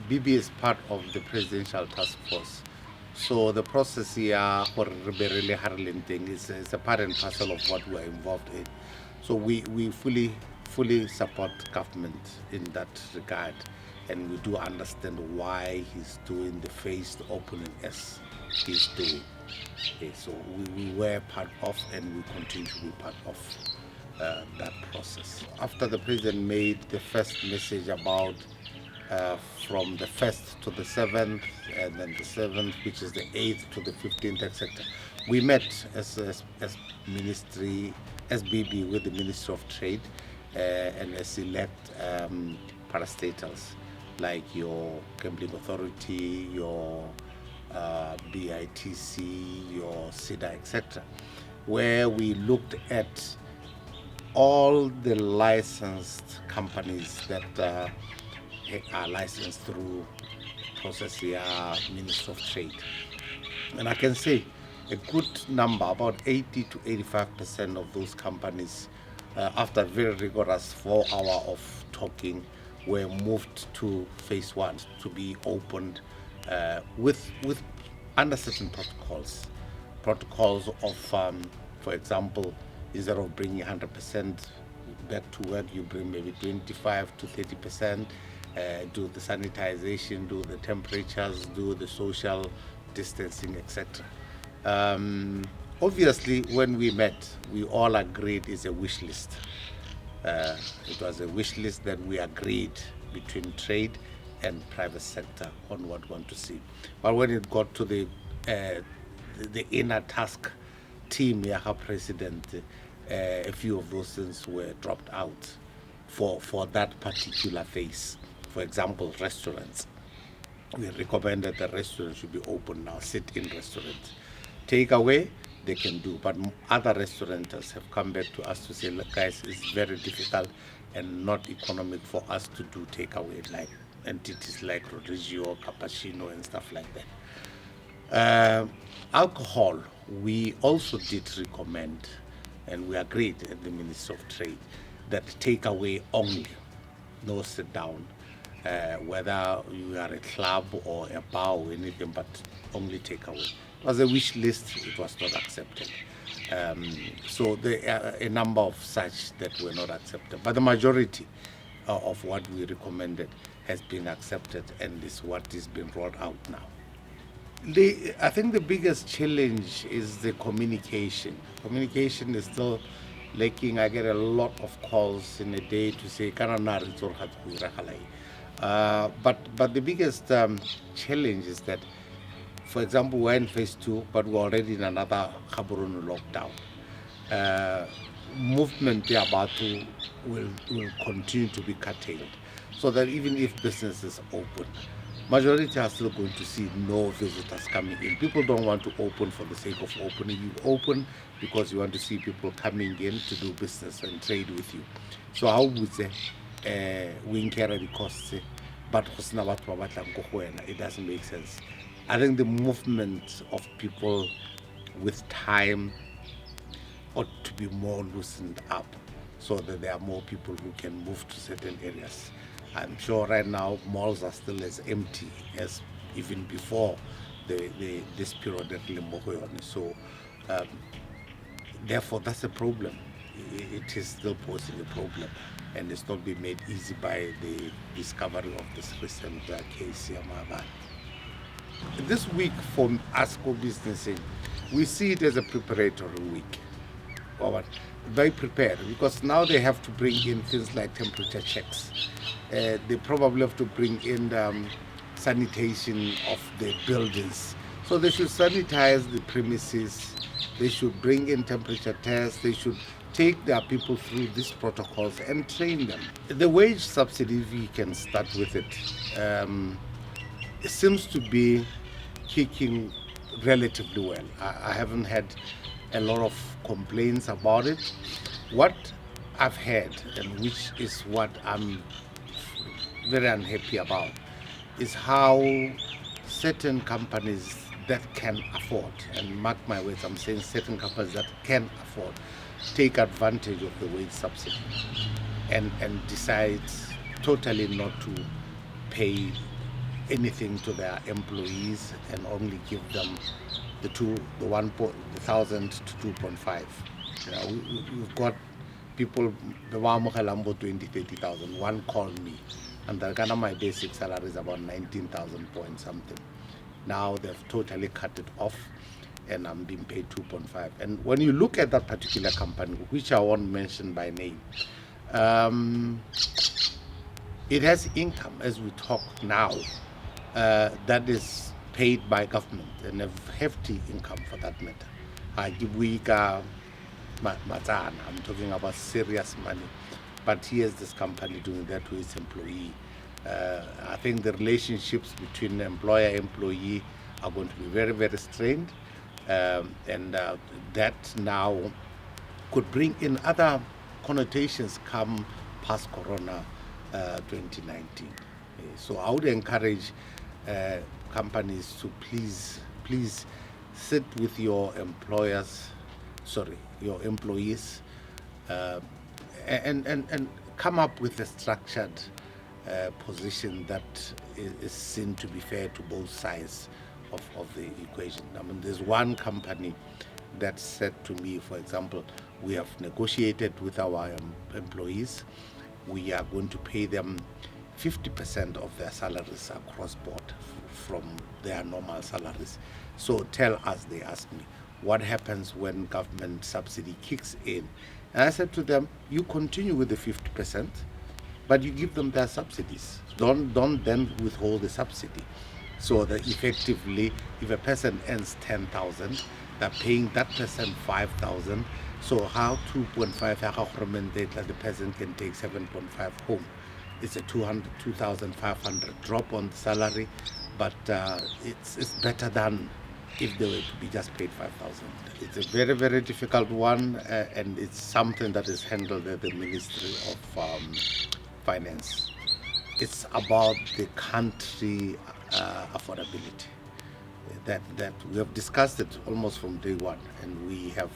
BB is part of the presidential task force. So the process here for really handling thing is a part and parcel of what we are involved in. So we fully support government in that regard, and we do understand why he's doing the phased opening as he's doing. Okay, so we were part of and we continue to be part of that process. After the president made the first message about from the 1st to the 7th, and then the 7th, which is the 8th to the 15th, etc. We met as ministry, as BB with the Ministry of Trade and as select parastatals like your Gambling Authority, your BITC, your SIDA, etc., where we looked at all the licensed companies that are licensed through process here, Ministry of Trade. And I can say a good number, about 80 to 85% of those companies, after very rigorous 4 hours of talking, were moved to phase 1 to be opened with under certain protocols of, for example, instead of bringing 100% back to work, you bring maybe 25 to 30%. Do the sanitization, do the temperatures, do the social distancing, etc. Obviously, when we met, we all agreed it's a wish list. It was a wish list that we agreed between trade and private sector on what we want to see. But when it got to the inner task team, Yaha President, a few of those things were dropped out for that particular phase. For example, restaurants. We recommended that restaurants should be open now, sit-in restaurants. Takeaway, they can do, but other restaurateurs have come back to us to say, look guys, it's very difficult and not economic for us to do takeaway, like entities like Rodrigio, Cappuccino and stuff like that. Alcohol, we also did recommend, and we agreed at the Ministry of Trade, that takeaway only, no sit down. Whether you are a club or a bar or anything, but only takeaway. It was a wish list, it was not accepted. So there are a number of such that were not accepted, but the majority of what we recommended has been accepted and is what is being rolled out now. I think the biggest challenge is the communication. Communication is still lacking. I get a lot of calls in a day to say, but the biggest challenge is that, for example, we're in phase 2, but we're already in another Gaborone lockdown. Movement Yabatu will continue to be curtailed, so that even if business is open, majority are still going to see no visitors coming in. People don't want to open for the sake of opening. You open because you want to see people coming in to do business and trade with you. So how would say we incur the costs, but it doesn't make sense. I think the movement of people with time ought to be more loosened up so that there are more people who can move to certain areas. I'm sure right now malls are still as empty as even before this period that Limbokoyoni. So therefore that's a problem. It is still posing a problem, and it's not been made easy by the discovery of this recent case here. This week for us co-businessing, we see it as a preparatory week. Very prepared, because now they have to bring in things like temperature checks. They probably have to bring in sanitation of the buildings. So they should sanitize the premises, they should bring in temperature tests, they should take their people through these protocols and train them. The wage subsidy, if we can start with it, it seems to be kicking relatively well. I haven't had a lot of complaints about it. What I've had, and which is what I'm very unhappy about, is how certain companies that can afford, and mark my words, I'm saying certain companies that can afford, take advantage of the wage subsidy and decide totally not to pay anything to their employees and only give them the 1,000 to 2.5. We've got people, the 20, 30,000. One called me, and my basic salary is about 19,000 point something. Now they've totally cut it off, and I'm being paid 2.5. And when you look at that particular company, which I won't mention by name, it has income as we talk now that is paid by government, and a hefty income for that matter. I give Wika Matsana, I'm talking about serious money. But here's this company doing that to its employee. I think the relationships between employer-employee are going to be very, very strained. And that now could bring in other connotations come past Corona 2019. So I would encourage companies to please sit with your your employees, and come up with a structured position that is seen to be fair to both sides of the equation. I mean, there's one company that said to me, for example, we have negotiated with our employees. We are going to pay them 50% of their salaries across board from their normal salaries. So tell us, they asked me, what happens when government subsidy kicks in? And I said to them, you continue with the 50%, but you give them their subsidies. Don't then withhold the subsidy. So that effectively, if a person earns 10,000, they're paying that person 5,000. So how 2.5 the person can take 7.5 home? It's a 2,500 drop on the salary, but it's better than if they were to be just paid 5,000. It's a very, very difficult one, and it's something that is handled at the Ministry of Finance. It's about the country affordability. That we have discussed it almost from day one, and we have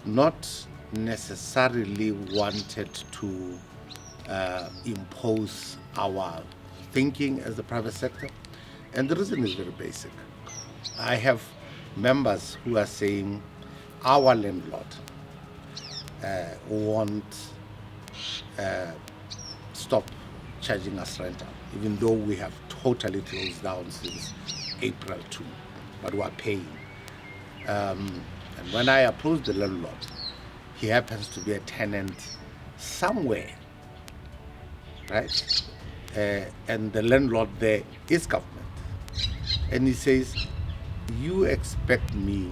not necessarily wanted to impose our thinking as the private sector. And the reason is very basic. I have members who are saying our landlord won't stop charging us rental, even though we have totally closed down since April 2, but we're paying. And when I approach the landlord, he happens to be a tenant somewhere, right? And the landlord there is government. And he says, you expect me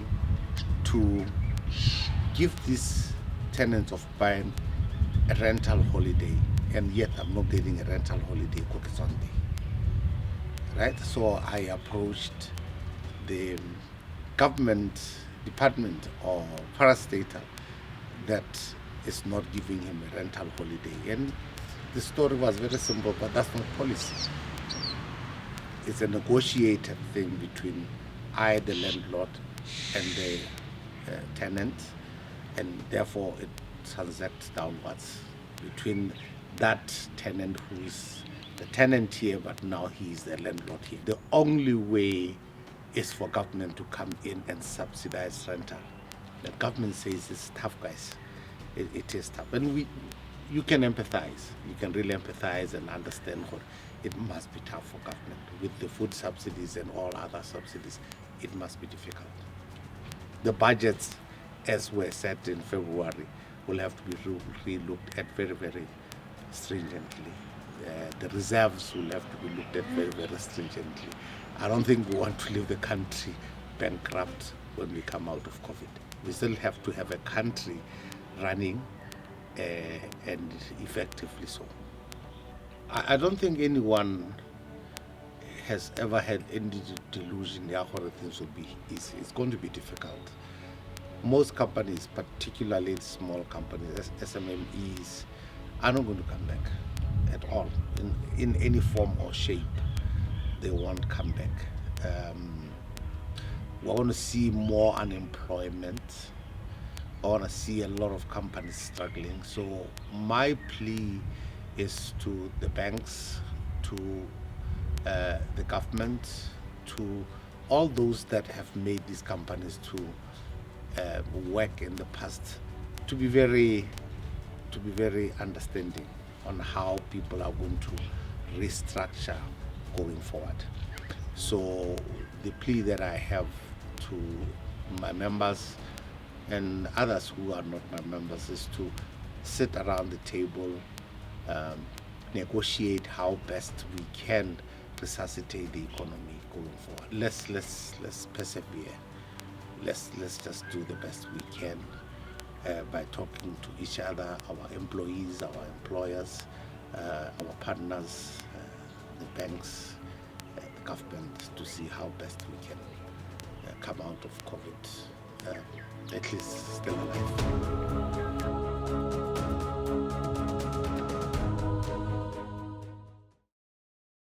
to give these tenants of mine a rental holiday, and yet I'm not getting a rental holiday Cookie Sunday, right? So I approached the government department or parastatal that is not giving him a rental holiday. And the story was very simple, but that's not policy. It's a negotiated thing between the landlord, and the tenant, and therefore it transacts downwards between that tenant who is the tenant here, but now he's the landlord here. The only way is for government to come in and subsidize rental. The government says it's tough, guys. It is tough, and you can empathize. You can really empathize and understand what it must be tough for government with the food subsidies and all other subsidies. It must be difficult. The budgets, as were set in February, will have to be re-looked at very, very stringently. The reserves will have to be looked at very, very stringently. I don't think we want to leave the country bankrupt when we come out of COVID. We still have to have a country running and effectively so. I don't think anyone has ever had any delusion that things will be easy. It's going to be difficult. Most companies, particularly small companies, SMMEs, are not going to come back at all in any form or shape. They won't come back. We're going to see more unemployment. I want to see a lot of companies struggling. So my plea is to the banks to the government, to all those that have made these companies to work in the past, to be very understanding on how people are going to restructure going forward. So the plea that I have to my members and others who are not my members is to sit around the table, negotiate how best we can resuscitate the economy going forward. Let's persevere. Let's just do the best we can by talking to each other, our employees, our employers, our partners, the banks, the government, to see how best we can come out of COVID, at least still alive.